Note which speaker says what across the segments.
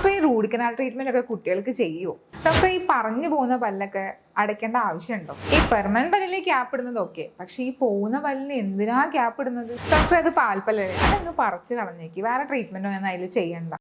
Speaker 1: അപ്പോൾ ഈ root canal treatment ഒക്കെ കുട്ടികൾക്ക് ചെയ്യുമോ? ഡോക്ടർ, ഈ പറഞ്ഞു പോകുന്ന പല്ലൊക്കെ അടയ്ക്കേണ്ട ആവശ്യമുണ്ടോ? ഈ പെർമനന്റ് പല്ലിലേക്ക് ക്യാപ്പ് ഇടുന്നത് ഓക്കെ, പക്ഷെ ഈ പോകുന്ന പല്ലിന് എന്തിനാ ക്യാപ്പ് ഇടുന്നത്? ഡോക്ടർ, അത് പാൽപ്പല്ലല്ലേ, അതങ്ങ് പറിച്ച് കളഞ്ഞേക്ക്, വേറെ ട്രീറ്റ്മെന്റോ ഒന്നും അതിൽ ചെയ്യണ്ട.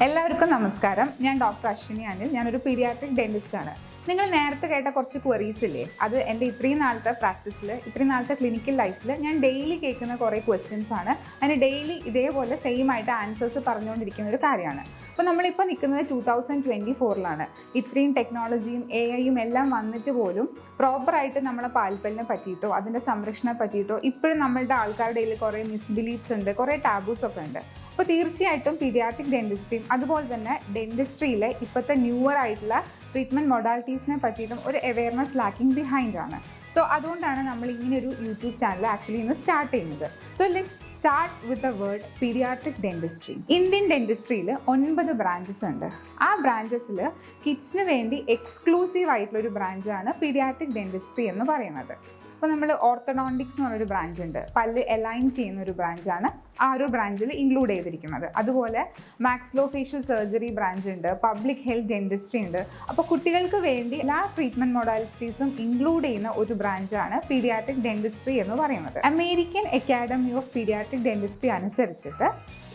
Speaker 1: എല്ലാവർക്കും നമസ്കാരം. ഞാൻ ഡോക്ടർ അശ്വിനി അനിൽ. ഞാനൊരു പീഡിയാട്രിക് ഡെന്റിസ്റ്റ് ആണ്. നിങ്ങൾ നേരത്തെ കേട്ട കുറച്ച് ക്വറീസ് ഇല്ലേ, അത് എൻ്റെ ഇത്രയും നാളത്തെ പ്രാക്ടീസിൽ, ഇത്രയും നാളത്തെ ക്ലിനിക്കൽ ലൈഫിൽ ഞാൻ ഡെയിലി കേൾക്കുന്ന കുറേ ക്വസ്റ്റ്യൻസ് ആണ്. അതിന് ഡെയിലി ഇതേപോലെ സെയിം ആയിട്ട് ആൻസേഴ്സ് പറഞ്ഞുകൊണ്ടിരിക്കുന്ന ഒരു കാര്യമാണ്. അപ്പോൾ നമ്മളിപ്പോൾ നിൽക്കുന്നത് 2024 ഇത്രയും ടെക്നോളജിയും AI എല്ലാം വന്നിട്ട് പോലും പ്രോപ്പറായിട്ട് നമ്മളെ പാൽപ്പല്ലിനെ പറ്റിയിട്ടോ അതിൻ്റെ സംരക്ഷണത്തെ പറ്റിയിട്ടോ ഇപ്പോഴും നമ്മളുടെ ആൾക്കാരുടെ ഇടയിൽ കുറേ മിസ്ബിലീഫ്സ് ഉണ്ട്, കുറേ ടാബൂസ് ഒക്കെ ഉണ്ട്. അപ്പോൾ തീർച്ചയായിട്ടും പീഡിയാട്രിക് ഡെന്റിസ്ട്രിയും അതുപോലെ തന്നെ ഡെന്റിസ്ട്രിയിലെ ഇപ്പോഴത്തെ ന്യൂവർ ആയിട്ടുള്ള ട്രീറ്റ്മെൻറ്റ് മൊഡാലിറ്റീസിനെ പറ്റിയിട്ടും ഒരു അവയർനെസ് ലാക്കിംഗ് ബിഹൈൻഡ് ആണ്. സോ അതുകൊണ്ടാണ് നമ്മൾ ഇങ്ങനൊരു യൂട്യൂബ് ചാനൽ ആക്ച്വലി ഇന്ന് സ്റ്റാർട്ട് ചെയ്യുന്നത്. So let's start with the word paediatric dentistry. Indian ഡെന്റിസ്ട്രിയിൽ 9 ബ്രാഞ്ചസ് ഉണ്ട്. ആ ബ്രാഞ്ചസിൽ കിഡ്സിന് വേണ്ടി എക്സ്ക്ലൂസീവ് ആയിട്ടുള്ള ഒരു ബ്രാഞ്ചാണ് പീഡിയാട്രിക് ഡെന്റിസ്ട്രി എന്ന് പറയുന്നത്. അപ്പോൾ നമ്മൾ ഓർത്തഡോണ്ടിക്സ് എന്ന് പറഞ്ഞൊരു ബ്രാഞ്ച് ഉണ്ട്, പല്ല് അലൈൻ ചെയ്യുന്ന ഒരു ബ്രാഞ്ചാണ് ആ ഒരു ബ്രാഞ്ചിൽ ഇൻക്ലൂഡ് ചെയ്തിരിക്കുന്നത്. അതുപോലെ മാക്സിലോഫേഷ്യൽ സർജറി ബ്രാഞ്ച് ഉണ്ട്, പബ്ലിക് ഹെൽത്ത് ഡെന്റിസ്ട്രി ഉണ്ട്. അപ്പോൾ കുട്ടികൾക്ക് വേണ്ടി എല്ലാ ട്രീറ്റ്മെൻറ്റ് മൊഡാലിറ്റീസും ഇൻക്ലൂഡ് ചെയ്യുന്ന ഒരു ബ്രാഞ്ചാണ് പീഡിയാട്രിക് ഡെന്റിസ്ട്രി എന്ന് പറയുന്നത്. American academy of pediatric dentistry അനുസരിച്ചിട്ട്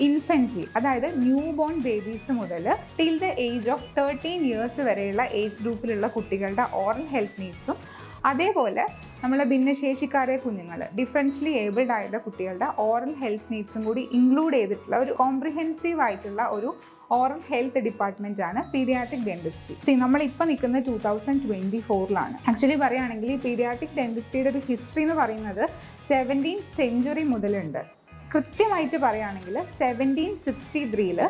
Speaker 1: ഇൻഫൻസി, അതായത് ന്യൂ ബോൺ ബേബീസ് മുതൽ till the age of 13 years വരെയുള്ള ഏജ് ഗ്രൂപ്പിലുള്ള കുട്ടികളുടെ ഓറൽ ഹെൽത്ത് നീഡ്സും അതേപോലെ നമ്മളെ ഭിന്നശേഷിക്കാരെ കുഞ്ഞുങ്ങൾ, ഡിഫറൻഷ്യലി ഏബിൾഡ് ആയിട്ടുള്ള കുട്ടികളുടെ ഓറൽ ഹെൽത്ത് നീഡ്സും കൂടി ഇൻക്ലൂഡ് ചെയ്തിട്ടുള്ള ഒരു കോംപ്രിഹെൻസീവ് ആയിട്ടുള്ള ഒരു ഓറൽ ഹെൽത്ത് ഡിപ്പാർട്ട്മെന്റ് ആണ് പീഡിയാട്രിക് ഡെന്റിസ്ട്രി. നമ്മളിപ്പോൾ നിൽക്കുന്നത് 2024 ആക്ച്വലി പറയുകയാണെങ്കിൽ ഈ പീഡിയാട്രിക് ഡെന്റിസ്ട്രിയുടെ ഒരു ഹിസ്റ്ററി എന്ന് പറയുന്നത് 17th സെഞ്ച്വറി മുതലുണ്ട്. കൃത്യമായിട്ട് പറയുകയാണെങ്കിൽ 1763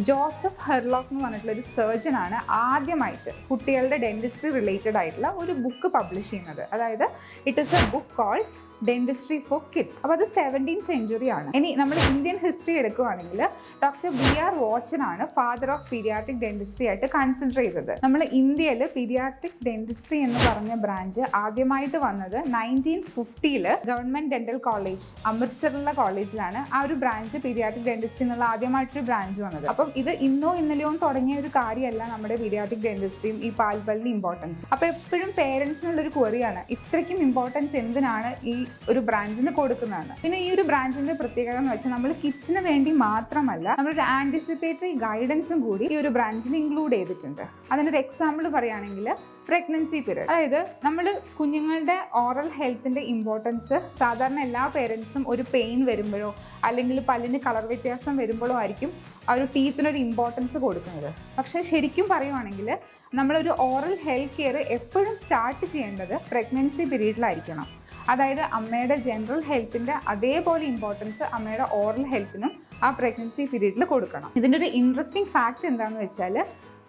Speaker 1: ജോസഫ് ഹെർലോക്ക് എന്ന് പറഞ്ഞിട്ടുള്ള ഒരു സർജനാണ് ആദ്യമായിട്ട് കുട്ടികളുടെ ഡെന്റിസ്ട്രി റിലേറ്റഡ് ആയിട്ടുള്ള ഒരു ബുക്ക് പബ്ലിഷ് ചെയ്യുന്നത്. അതായത് it is a book called dentistry for kids. അപ്പോൾ അത് 17th സെഞ്ച്വറി ആണ്. ഇനി നമ്മൾ ഇന്ത്യൻ ഹിസ്റ്ററി എടുക്കുകയാണെങ്കിൽ ഡോക്ടർ BR വാട്സൺ ആണ് ഫാദർ ഓഫ് പീഡിയാട്രിക് ഡെന്റിസ്ട്രി ആയിട്ട് കൺസിഡർ ചെയ്തത്. നമ്മൾ ഇന്ത്യയിൽ പീഡിയാട്രിക് ഡെന്റിസ്ട്രി എന്ന് പറഞ്ഞ ബ്രാഞ്ച് ആദ്യമായിട്ട് വന്നത് 1950 ഗവൺമെന്റ് ഡെന്റൽ കോളേജ് അമൃത്സറിലുള്ള കോളേജിലാണ് ആ ഒരു ബ്രാഞ്ച് പീഡിയാട്രിക് ഡെന്റിസ്ട്രി എന്നുള്ള ആദ്യമായിട്ടൊരു ബ്രാഞ്ച് വന്നത്. അപ്പം ഇത് ഇന്നോ ഇന്നലെയോ തുടങ്ങിയ ഒരു കാര്യമല്ല നമ്മുടെ പീഡിയാട്രിക് ഡെന്റിസ്ട്രിയും ഈ പാൽപ്പല്ലിന് ഇമ്പോർട്ടൻസ്. അപ്പോൾ എപ്പോഴും പേരൻസിനുള്ളൊരു ക്വറിയാണ്, ഇത്രയ്ക്കും ഇമ്പോർട്ടൻസ് എന്തിനാണ് ഈ ഒരു ബ്രാഞ്ചിന് കൊടുക്കുന്നതാണ്. പിന്നെ ഈ ഒരു ബ്രാഞ്ചിന്റെ പ്രത്യേകത എന്ന് വെച്ചാൽ നമ്മൾ കിഡ്സിന് വേണ്ടി മാത്രമല്ല നമ്മളൊരു ആന്റിസിപ്പേറ്ററി ഗൈഡൻസും കൂടി ഈ ഒരു ബ്രാഞ്ചിൽ ഇൻക്ലൂഡ് ചെയ്തിട്ടുണ്ട്. അതിനൊരു എക്സാമ്പിൾ പറയുകയാണെങ്കിൽ പ്രഗ്നൻസി പീരീഡ്, അതായത് നമ്മൾ കുഞ്ഞുങ്ങളുടെ ഓറൽ ഹെൽത്തിൻ്റെ ഇമ്പോർട്ടൻസ് സാധാരണ എല്ലാ പേരൻസും ഒരു പെയിൻ വരുമ്പോഴോ അല്ലെങ്കിൽ പല്ലിന് കളർ വ്യത്യാസം വരുമ്പോഴോ ആയിരിക്കും ആ ഒരു ടീത്തിനൊരു ഇമ്പോർട്ടൻസ് കൊടുക്കുന്നത്. പക്ഷേ ശരിക്കും പറയുവാണെങ്കിൽ നമ്മളൊരു ഓറൽ ഹെൽത്ത് കെയർ എപ്പോഴും സ്റ്റാർട്ട് ചെയ്യേണ്ടത് പ്രഗ്നൻസി പീരീഡിലായിരിക്കണം. അതായത് അമ്മയുടെ ജനറൽ ഹെൽത്തിൻ്റെ അതേപോലെ ഇമ്പോർട്ടൻസ് അമ്മയുടെ ഓറൽ ഹെൽത്തിനും ആ പ്രഗ്നൻസി പീരീഡിൽ കൊടുക്കണം. ഇതിൻ്റെ ഒരു ഇൻട്രസ്റ്റിംഗ് ഫാക്റ്റ് എന്താണെന്ന് വെച്ചാൽ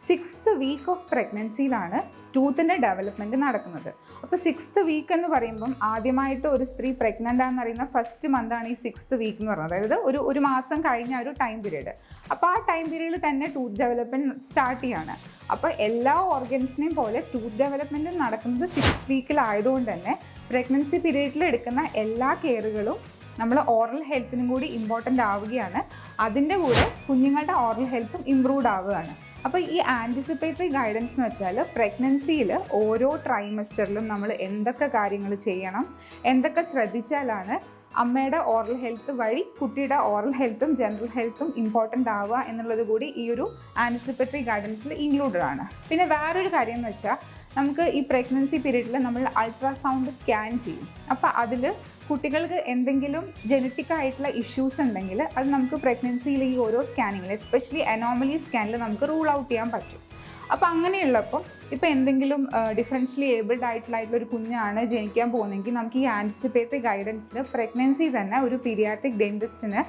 Speaker 1: 6th വീക്ക് ഓഫ് പ്രഗ്നൻസിയിലാണ് ടൂത്തിൻ്റെ ഡെവലപ്മെൻറ്റ് നടക്കുന്നത്. അപ്പോൾ 6th വീക്ക് എന്ന് പറയുമ്പം ആദ്യമായിട്ട് ഒരു സ്ത്രീ പ്രഗ്നൻ്റ് ആണെന്ന് അറിയുന്ന ഫസ്റ്റ് മന്താണ് ഈ 6th വീക്ക് എന്ന് പറയുന്നത്. അതായത് ഒരു മാസം കഴിഞ്ഞ ഒരു ടൈം പീരീഡ്. അപ്പോൾ ആ ടൈം പീരീഡിൽ തന്നെ ടൂത്ത് ഡെവലപ്മെൻറ്റ് സ്റ്റാർട്ട് ചെയ്യാണ്. അപ്പോൾ എല്ലാ ഓർഗൻസിനെയും പോലെ ടൂത്ത് ഡെവലപ്മെൻറ്റ് നടക്കുന്നത് 6th വീക്കിലായതുകൊണ്ട് തന്നെ പ്രഗ്നൻസി പീരീഡിൽ എടുക്കുന്ന എല്ലാ കെയറുകളും നമ്മൾ ഓറൽ ഹെൽത്തിനും കൂടി ഇമ്പോർട്ടൻ്റ് ആവുകയാണ്. അതിൻ്റെ കൂടെ കുഞ്ഞുങ്ങളുടെ ഓറൽ ഹെൽത്തും ഇമ്പ്രൂവ്ഡ് ആവുകയാണ്. അപ്പോൾ ഈ ആൻറ്റിസിപ്പേറ്ററി ഗൈഡൻസ് എന്ന് വെച്ചാൽ പ്രഗ്നൻസിയിൽ ഓരോ ട്രൈമസ്റ്ററിലും നമ്മൾ എന്തൊക്കെ കാര്യങ്ങൾ ചെയ്യണം, എന്തൊക്കെ ശ്രദ്ധിച്ചാലാണ് അമ്മയുടെ ഓറൽ ഹെൽത്ത് വഴി കുട്ടിയുടെ ഓറൽ ഹെൽത്തും ജനറൽ ഹെൽത്തും ഇമ്പോർട്ടൻ്റ് ആവുക എന്നുള്ളത് കൂടി ഈ ഒരു ആൻറ്റിസിപ്പേറ്ററി ഗൈഡൻസിൽ ഇൻക്ലൂഡഡ് ആണ്. പിന്നെ വേറൊരു കാര്യം എന്ന് വെച്ചാൽ നമുക്ക് ഈ പ്രഗ്നൻസി പീരീഡിൽ നമ്മൾ അൾട്രാസൗണ്ട് സ്കാൻ ചെയ്യും. അപ്പോൾ അതിൽ കുട്ടികൾക്ക് എന്തെങ്കിലും ജനറ്റിക് ആയിട്ടുള്ള ഇഷ്യൂസ് ഉണ്ടെങ്കിൽ അത് നമുക്ക് പ്രഗ്നൻസിയിൽ ഈ ഓരോ സ്കാനിങ്ങിൽ എസ്പെഷ്യലി അനോമലി സ്കാനിൽ നമുക്ക് റൂൾ ഔട്ട് ചെയ്യാൻ പറ്റും. അപ്പോൾ അങ്ങനെയുള്ളപ്പം ഇപ്പോൾ എന്തെങ്കിലും ഡിഫറൻഷ്യലി ഏബിൾഡ് ആയിട്ടുള്ള ഒരു കുഞ്ഞാണ് ജനിക്കാൻ പോകുന്നതെങ്കിൽ നമുക്ക് ഈ ആൻറ്റിസിപ്പേറ്ററി ഗൈഡൻസിൽ പ്രഗ്നൻസി തന്നെ ഒരു പീഡിയാട്രിക് ഡെന്റിസ്റ്റിന്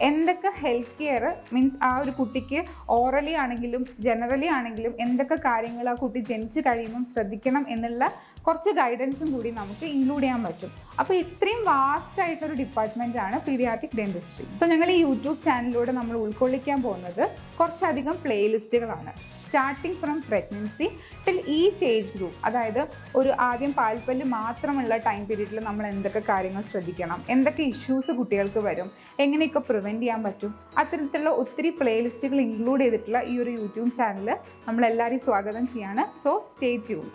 Speaker 1: എന്തൊക്കെ ഹെൽത്ത് കെയർ മീൻസ് ആ ഒരു കുട്ടിക്ക് ഓറലി ആണെങ്കിലും ജനറലി ആണെങ്കിലും എന്തൊക്കെ കാര്യങ്ങൾ ആ കുട്ടി ജനിച്ച് കഴിയുമ്പം ശ്രദ്ധിക്കണം എന്നുള്ള കുറച്ച് ഗൈഡൻസും കൂടി നമുക്ക് ഇൻക്ലൂഡ് ചെയ്യാൻ പറ്റും. അപ്പോൾ ഇത്രയും വാസ്റ്റ് ആയിട്ടൊരു ഡിപ്പാർട്ട്മെൻറ്റാണ് പീഡിയാട്രിക് ഡെന്റിസ്ട്രി. അപ്പോൾ ഞങ്ങൾ ഈ യൂട്യൂബ് ചാനലിലൂടെ നമ്മൾ ഉൾക്കൊള്ളിക്കാൻ പോകുന്നത് കുറച്ചധികം പ്ലേലിസ്റ്റുകളാണ്. Starting from pregnancy till each age group. അതായത് ഒരു ആദ്യം പാൽപ്പല്ല് മാത്രമുള്ള ടൈം പീരീഡിൽ നമ്മൾ എന്തൊക്കെ കാര്യങ്ങൾ ശ്രദ്ധിക്കണം, എന്തൊക്കെ ഇഷ്യൂസ് കുട്ടികൾക്ക് വരും, എങ്ങനെയൊക്കെ പ്രിവെൻറ്റ് ചെയ്യാൻ പറ്റും, അത്തരത്തിലുള്ള ഒത്തിരി പ്ലേലിസ്റ്റുകൾ ഇൻക്ലൂഡ് ചെയ്തിട്ടുള്ള ഈ ഒരു യൂട്യൂബ് ചാനൽ നമ്മളെല്ലാവരെയും സ്വാഗതം ചെയ്യാണ്. So stay tune.